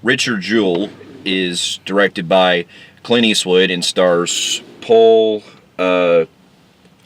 Richard Jewell is directed by Clint Eastwood and stars Paul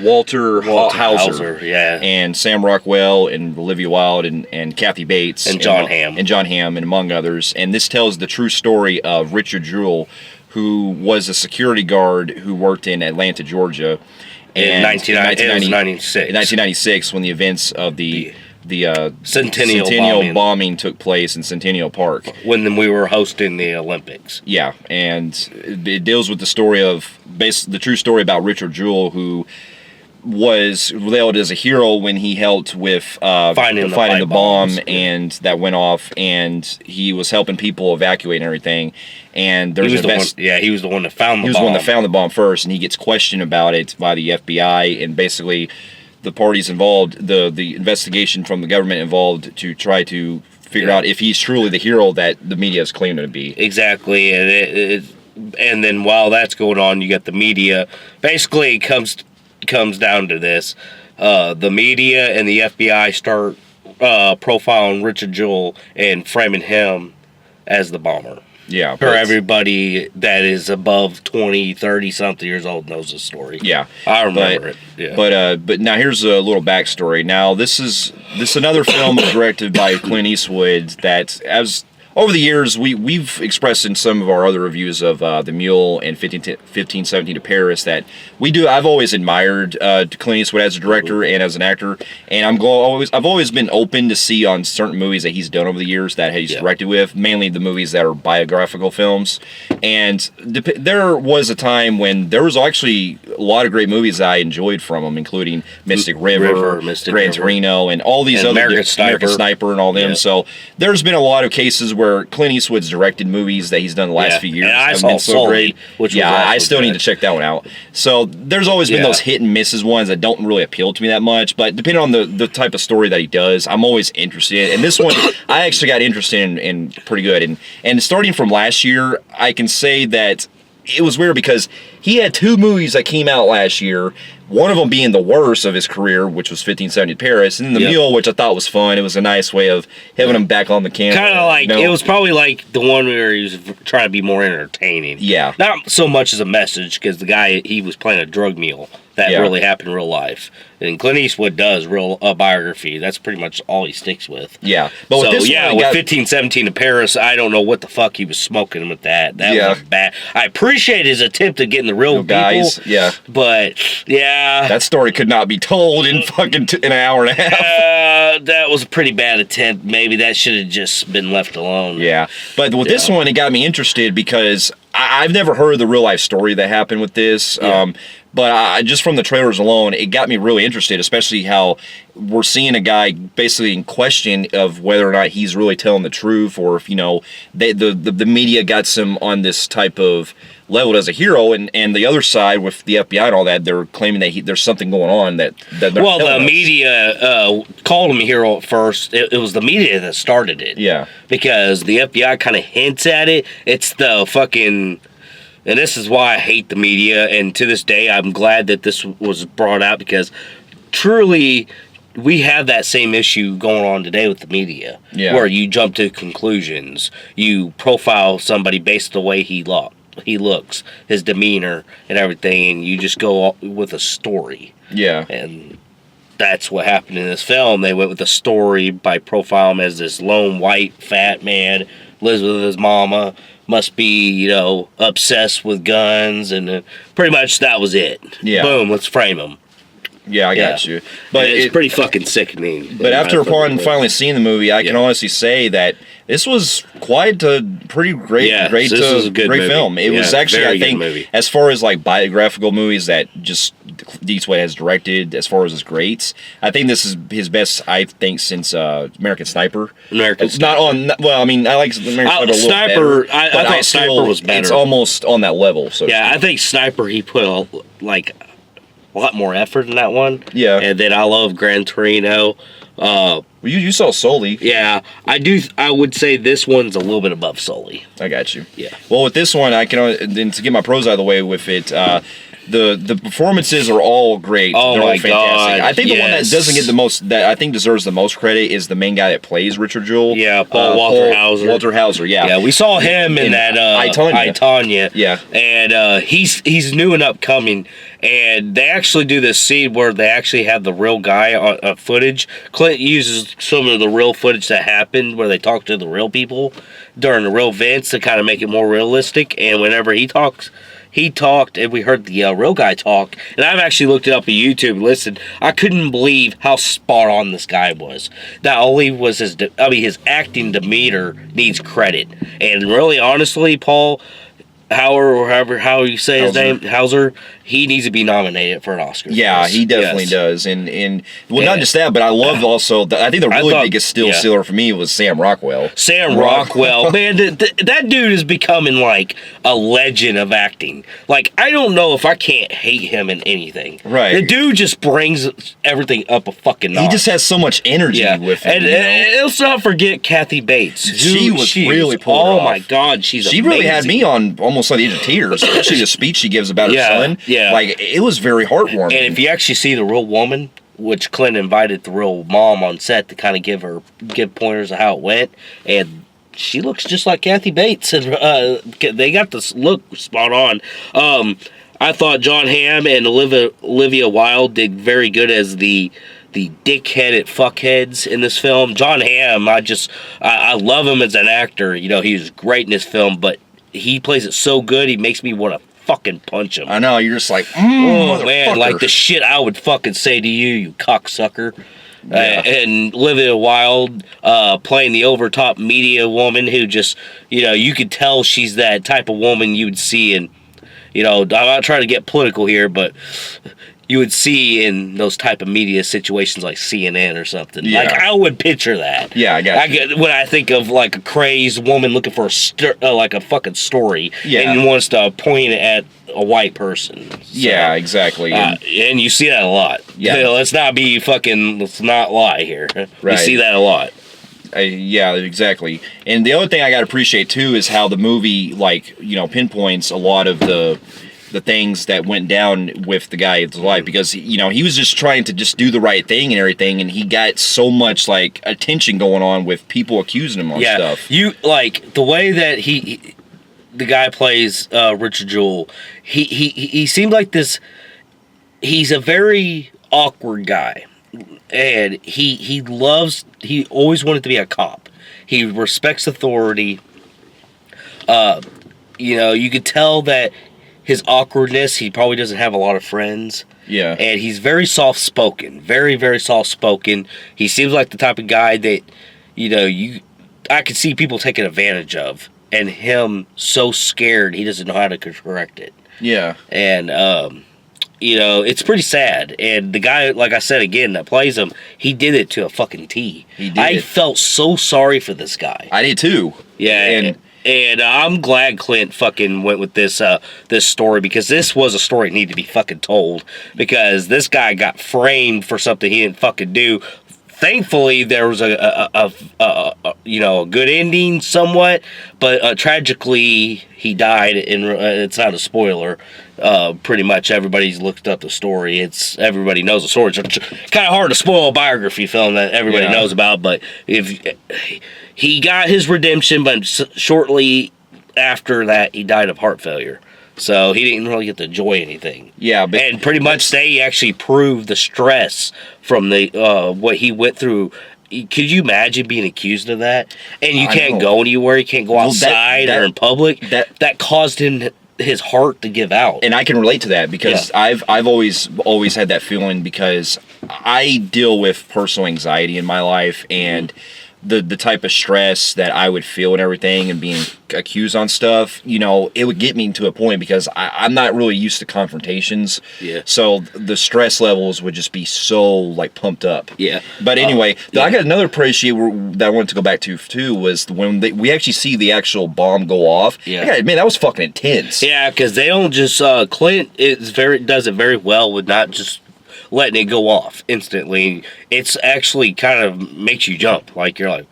Walter Hauser, and Sam Rockwell and Olivia Wilde and Kathy Bates and John Hamm and among others. And this tells the true story of Richard Jewell, who was a security guard who worked in Atlanta, Georgia, in 1996 when the events of the Centennial bombing took place in Centennial Park. When we were hosting the Olympics. Yeah, and it deals with the story of the true story about Richard Jewell, who was hailed as a hero when he helped with finding the bomb and that went off, and he was helping people evacuate and everything. And he was the one that found the bomb. He was the one that found the bomb first, and he gets questioned about it by the FBI, and basically the parties involved, the investigation from the government involved, to try to figure out if he's truly the hero that the media has claimed him to be. Exactly, and then while that's going on, you got the media. Basically, it comes down to this: the media and the FBI start profiling Richard Jewell and framing him as the bomber. Yeah. For everybody that is above 20, 30-something years old knows the story. Yeah. I remember it. Yeah. But now here's a little backstory. Now, this is another film directed by Clint Eastwood that, as over the years, we've expressed in some of our other reviews of The Mule and 1517 to Paris that I've always admired Clint Eastwood as a director and as an actor, and I've always been open to see on certain movies that he's done over the years that he's directed with, mainly the movies that are biographical films. And there was a time when there was actually a lot of great movies that I enjoyed from him, including Mystic River, Gran Torino, and all these other American Sniper and all them. Yeah. So there's been a lot of cases where Clint Eastwood's directed movies that he's done the last few years have been so great. I still need to check that one out. So there's always been those hit and misses ones that don't really appeal to me that much, but depending on the type of story that he does, I'm always interested. And this one, I actually got interested in pretty good. And starting from last year, I can say that it was weird because he had two movies that came out last year, one of them being the worst of his career, which was 1570 Paris, and then The Mule, which I thought was fun. It was a nice way of having him back on the camera. Kind of like, it was probably like the one where he was trying to be more entertaining. Yeah. Not so much as a message, because the guy, he was playing a drug mule. That really happened in real life. And Clint Eastwood does a biography. That's pretty much all he sticks with. Yeah. But with this one, with 1517 to Paris, I don't know what the fuck he was smoking with that. That was bad. I appreciate his attempt at getting the real guys. People, yeah. But, that story could not be told in fucking an hour and a half. That was a pretty bad attempt. Maybe that should have just been left alone. Yeah. But with this one, it got me interested because I've never heard the real life story that happened with this. Yeah. But just from the trailers alone, it got me really interested, especially how we're seeing a guy basically in question of whether or not he's really telling the truth, or if, the media got some on this type of level as a hero, and the other side with the FBI and all that, they're claiming that there's something going on that they're the media called him a hero at first. It was the media that started it. Yeah. Because the FBI kind of hints at it. It's the fucking... And this is why I hate the media, and to this day, I'm glad that this was brought out, because truly, we have that same issue going on today with the media, where you jump to conclusions. You profile somebody based on the way he looks, his demeanor, and everything, and you just go with a story. Yeah. And that's what happened in this film. They went with a story by profiling him as this lone, white, fat man, lives with his mama, must be, obsessed with guns, and pretty much that was it. Yeah. Boom, let's frame him. Yeah, I got you. But it's pretty fucking sickening. But upon finally seeing the movie, I can honestly say that this was quite a pretty great film. It was actually, I think, as far as like biographical movies that just Eastwood has directed, as far as his greats, I think this is his best, I think, since American Sniper. Not on, well, I mean, I like American Sniper a little better. I thought Sniper was better. It's almost on that level. So I think Sniper, he put a lot more effort in that one. Yeah. And then I love Gran Torino. You saw Sully. Yeah, I do. I would say this one's a little bit above Sully. I got you. Yeah. Well, with this one, I can, then to get my pros out of the way with it, The performances are all great. Oh They're all my fantastic. God, I think the one that yes. doesn't get the most, that I think deserves the most credit, is the main guy that plays Richard Jewell. Yeah, Walter Hauser. Walter Hauser, yeah. Yeah, we saw him in that I, Tonya. Yeah. And he's new and upcoming. And they actually do this scene where they actually have the real guy on footage. Clint uses some of the real footage that happened where they talk to the real people during the real events to kind of make it more realistic. And whenever he talked, and we heard the real guy talk. And I've actually looked it up on YouTube and listened. I couldn't believe how spot on this guy was. Not only was his acting demeanor needs credit. And really, honestly, Paul Hauer, or how you say his name, Hauser, he needs to be nominated for an Oscar. Yeah, he definitely does. And not just that, but I love also, I think the really biggest stealer for me was Sam Rockwell. Sam Rockwell, man, that dude is becoming like a legend of acting. Like, I don't know if I can't hate him in anything. Right. The dude just brings everything up a fucking notch. He just has so much energy with him. And let's not forget Kathy Bates. She was really pulling it off. Oh my God, she really had me on almost on the edge of tears, especially the speech she gives about her son. Yeah. Like, it was very heartwarming. And if you actually see the real woman, which Clint invited the real mom on set to kind of give pointers of how it went, and she looks just like Kathy Bates, and they got this look spot on. I thought John Hamm and Olivia Wilde did very good as the dickheaded fuckheads in this film. John Hamm, I love him as an actor. You know, he was great in this film, but he plays it so good, he makes me want to fucking punch him. I know, you're just like, oh man, like the shit I would fucking say to you cocksucker. Yeah. And Olivia Wilde playing the overtop media woman who just, you could tell she's that type of woman you would see in, I'm not trying to get political here, but you would see in those type of media situations like CNN or something. Yeah. Like, I would picture that. Yeah, I got you. When I think of like a crazed woman looking for like a fucking story, and wants to point it at a white person. So, yeah, exactly. And you see that a lot. Yeah. Let's not lie here. Right. You see that a lot. Yeah, exactly. And the other thing I got to appreciate too is how the movie, pinpoints a lot of the things that went down with the guy's life, because he was just trying to just do the right thing and everything, and he got so much attention going on with people accusing him on stuff. You like the way that the guy plays Richard Jewell. He seemed like this. He's a very awkward guy, and he always wanted to be a cop. He respects authority. You could tell that his awkwardness, he probably doesn't have a lot of friends. Yeah. And he's very soft-spoken. Very, very soft-spoken. He seems like the type of guy that, I could see people taking advantage of. And him so scared he doesn't know how to correct it. Yeah. And, it's pretty sad. And the guy, like I said again, that plays him, he did it to a fucking T. He did. I felt so sorry for this guy. I did too. Yeah. And I'm glad Clint fucking went with this story, because this was a story that needed to be fucking told, because this guy got framed for something he didn't fucking do. Thankfully, there was a good ending somewhat, but tragically he died. And it's not a spoiler. Pretty much everybody's looked up the story. Everybody knows the story. It's kind of hard to spoil a biography film that everybody knows about. But if he got his redemption, but shortly after that, he died of heart failure. So he didn't really get to enjoy anything. Yeah, and pretty much they actually proved the stress from the what he went through. Could you imagine being accused of that? And you can't go anywhere. You can't go outside or in public. That caused him his heart to give out. And I can relate to that, because I've always had that feeling, because I deal with personal anxiety in my life, and the type of stress that I would feel and everything, and being accused on stuff, it would get me to a point, because I'm not really used to confrontations. Yeah. So the stress levels would just be so pumped up. Yeah. But anyway, I got another appreciation that I wanted to go back to too, was when we actually see the actual bomb go off. Yeah. Man, that was fucking intense. Yeah, because they don't just Clint does it very well with not just letting it go off instantly. It's actually kind of makes you jump. You're like,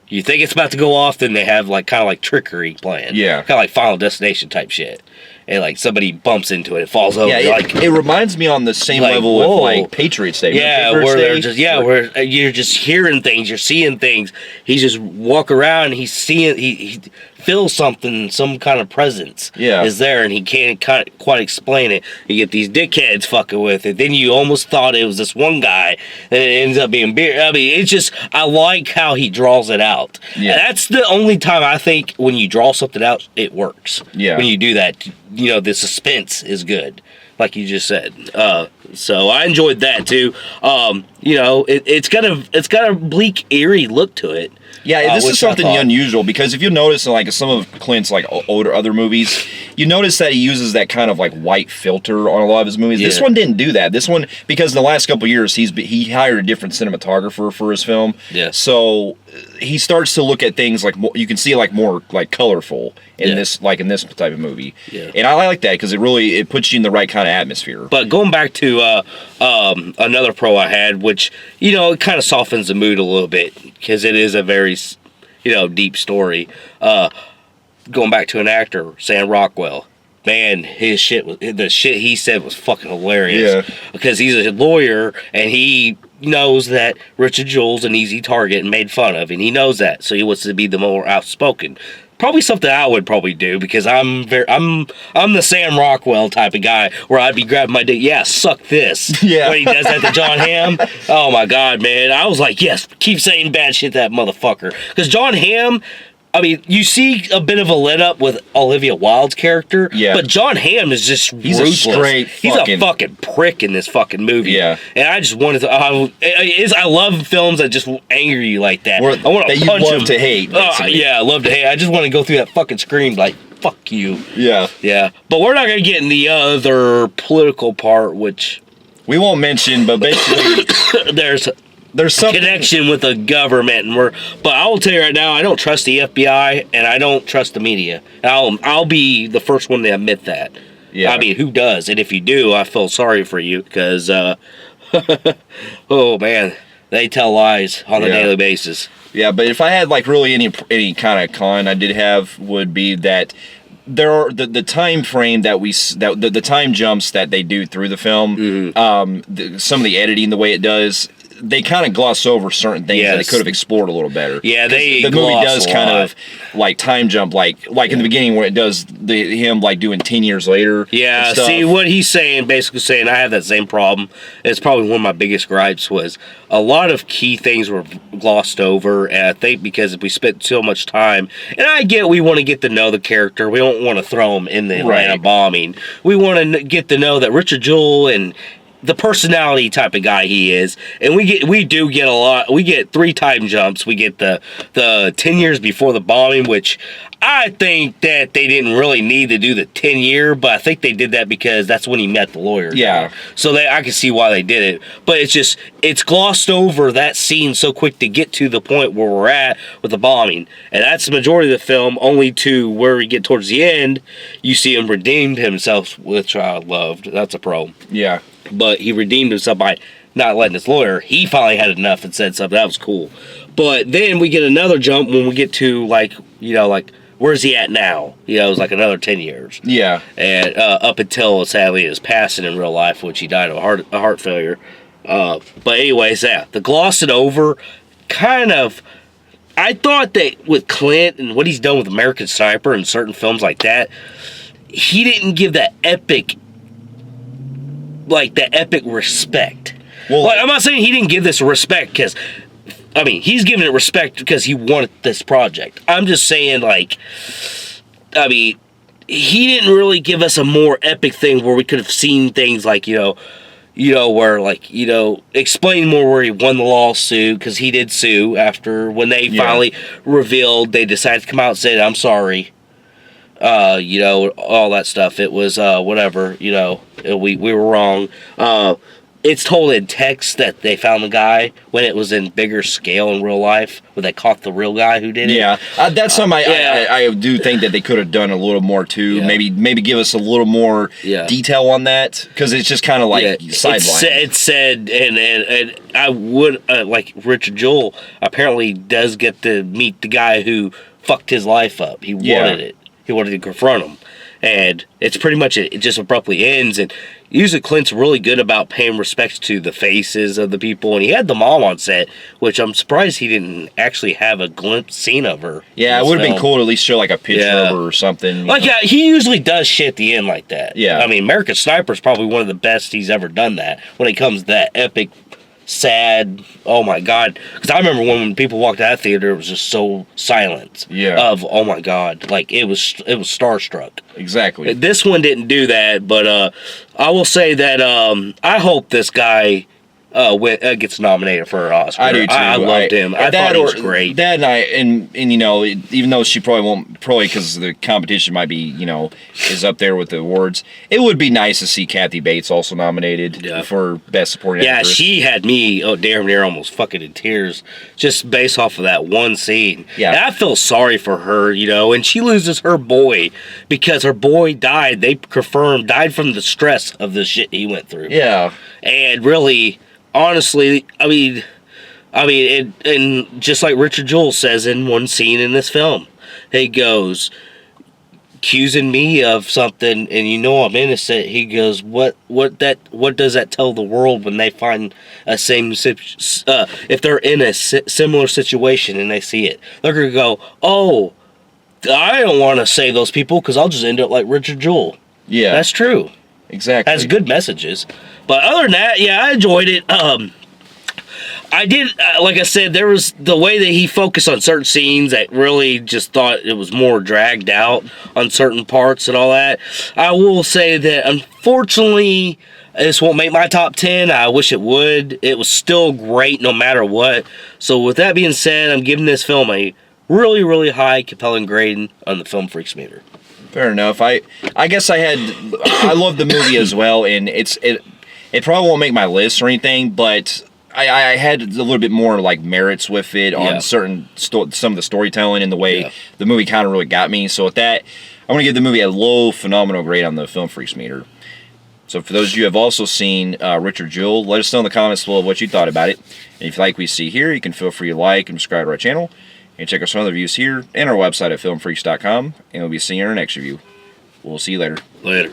you think it's about to go off, then they have kind of trickery playing. Yeah. Kind of like Final Destination type shit. and like somebody bumps into it, it falls over. Yeah, like it reminds me on the same like, level whoa. with like Patriots Day. Yeah, Patriots where Day? they're just where you're just hearing things, you're seeing things. He's just walk around, and he's seeing he feels something, some kind of presence is there, and he can't quite explain it. You get these dickheads fucking with it. Then you almost thought it was this one guy, and it ends up being beer. I mean, it's just I like how he draws it out. Yeah, and that's the only time I think when you draw something out, it works. Yeah, when you do that, you know, the suspense is good, like you just said. So I enjoyed that too. You know, it's got a bleak, eerie look to it. Yeah, this is something unusual because if you notice in like some of Clint's like older other movies, you notice that he uses that kind of like white filter on a lot of his movies. Yeah. This one didn't do that. This one, because in the last couple of years he hired a different cinematographer for his film. Yeah. So he starts to look at things like you can see like more like colorful in this type of movie. Yeah. And I like that because it puts you in the right kind of atmosphere. But going back to another pro I had, which you know it kind of softens the mood a little bit because it is a very deep story. Going back to an actor, Sam Rockwell. Man, the shit he said was fucking hilarious. Yeah. Because he's a lawyer and he knows that Richard Jewell's an easy target and made fun of, and he knows that, so he wants to be the more outspoken. Probably something I would probably do because I'm the Sam Rockwell type of guy where I'd be grabbing my dick. Yeah, suck this. Yeah. When he does that to John Hamm. Oh my God, man! I was like, yes, keep saying bad shit to that motherfucker. Because John Hamm, I mean, you see a bit of a let up with Olivia Wilde's character, but John Hamm is just ruthless. He's a fucking prick in this fucking movie. Yeah, and I just wanted to. I love films that just anger you like that. I want to punch him. To hate. Yeah, I love to hate. I just want to go through that fucking screen like fuck you. Yeah, yeah. But we're not gonna get in the other political part, which we won't mention. But basically, there's some connection with the government, but I will tell you right now, I don't trust the FBI and I don't trust the media. I'll be the first one to admit that. Yeah. I mean, who does? And if you do, I feel sorry for you because, oh man, they tell lies on a daily basis. Yeah, but if I had like really any kind of con I did have would be that there are the time frame the time jumps that they do through the film. Some of the editing, the way it does. They kind of gloss over certain things that they could have explored a little better. Yeah, the movie does kind of like time jump, like in the beginning where it does him like doing 10 years later. Yeah, see what he's saying, basically saying I have that same problem. It's probably one of my biggest gripes was a lot of key things were glossed over, and I think because if we spent so much time, and I get we want to get to know the character, we don't want to throw him in the Atlanta bombing. We want to get to know that Richard Jewell and the personality type of guy he is, and we do get a lot. We get 3 time jumps. We get the 10 years before the bombing, which I think that they didn't really need to do the 10-year, but I think they did that because that's when he met the lawyer. Yeah. So I can see why they did it, but it's glossed over that scene so quick to get to the point where we're at with the bombing, and that's the majority of the film. Only to where we get towards the end, you see him redeemed himself, which I loved. That's a pro. Yeah. But he redeemed himself by not letting his lawyer. He finally had enough and said something. That was cool. But then we get another jump when we get to, like, where's he at now? It was like another 10 years. Yeah. And up until, sadly, his passing in real life, which he died of a heart failure. But anyways, the glossing over kind of... I thought that with Clint and what he's done with American Sniper and certain films like that, he didn't give that epic respect. Well, I'm not saying he didn't give this respect because, I mean, he's giving it respect because he wanted this project. I'm just saying, he didn't really give us a more epic thing where we could have seen things like, explain more where he won the lawsuit because he did sue after when they finally revealed they decided to come out and say, I'm sorry. All that stuff. It was, whatever, we were wrong. It's told in text that they found the guy when it was in bigger scale in real life, where they caught the real guy who did it. Yeah, that's something I do think that they could have done a little more too. Yeah. Maybe give us a little more detail on that, because it's just kind of like sidelined. It said, and I would, like Richard Jewell apparently does get to meet the guy who fucked his life up. He wanted it. He wanted to confront him. and it's pretty much it just abruptly ends. And usually Clint's really good about paying respect to the faces of the people, and he had the mom on set, which I'm surprised he didn't actually have a glimpse scene of her. Yeah, it would have been cool to at least show like a picture of her or something. Like, yeah, he usually does shit at the end like that. Yeah. I mean, American Sniper is probably one of the best he's ever done that when it comes to that epic, sad, oh my God. Because I remember when people walked out of the theater, it was just so silent. Yeah. Of, oh my God. Like, it was starstruck. Exactly. This one didn't do that, but I will say that I hope this guy gets nominated for an Oscar. I do too. I loved him. I thought he was great. That and you know, even though she probably won't, because the competition might be, you know, is up there with the awards. It would be nice to see Kathy Bates also nominated for Best Supporting Actress. Yeah, she had me damn near almost fucking in tears just based off of that one scene. Yeah, and I feel sorry for her, you know, and she loses her boy because her boy died. They confirmed died from the stress of the shit he went through. Yeah, and really. Honestly, I mean, and just like Richard Jewell says in one scene in this film, he goes, accusing me of something, and you know I'm innocent. He goes, what does that tell the world when they find a if they're in a similar situation and they see it? They're gonna go, oh, I don't want to say those people because I'll just end up like Richard Jewell. Yeah, that's true. Exactly. Has good messages. But other than that, yeah, I enjoyed it. I did, like I said, there was the way that he focused on certain scenes that really just thought it was more dragged out on certain parts and all that. I will say that, unfortunately, this won't make my top 10. I wish it would. It was still great no matter what. So with that being said, I'm giving this film a really, really high, compelling grade on the Film Phreeks meter. Fair enough. I guess I love the movie as well, and it probably won't make my list or anything, but I had a little bit more like merits with it on certain some of the storytelling and the way the movie kind of really got me. So with that, I'm gonna give the movie a low phenomenal grade on the Film Phreeks meter. So for those of you who have also seen Richard Jewell, let us know in the comments below what you thought about it. And if you like what you see here, you can feel free to like and subscribe to our channel. And check out some other reviews here and our website at filmphreeks.com. And we'll be seeing you in our next review. We'll see you later. Later.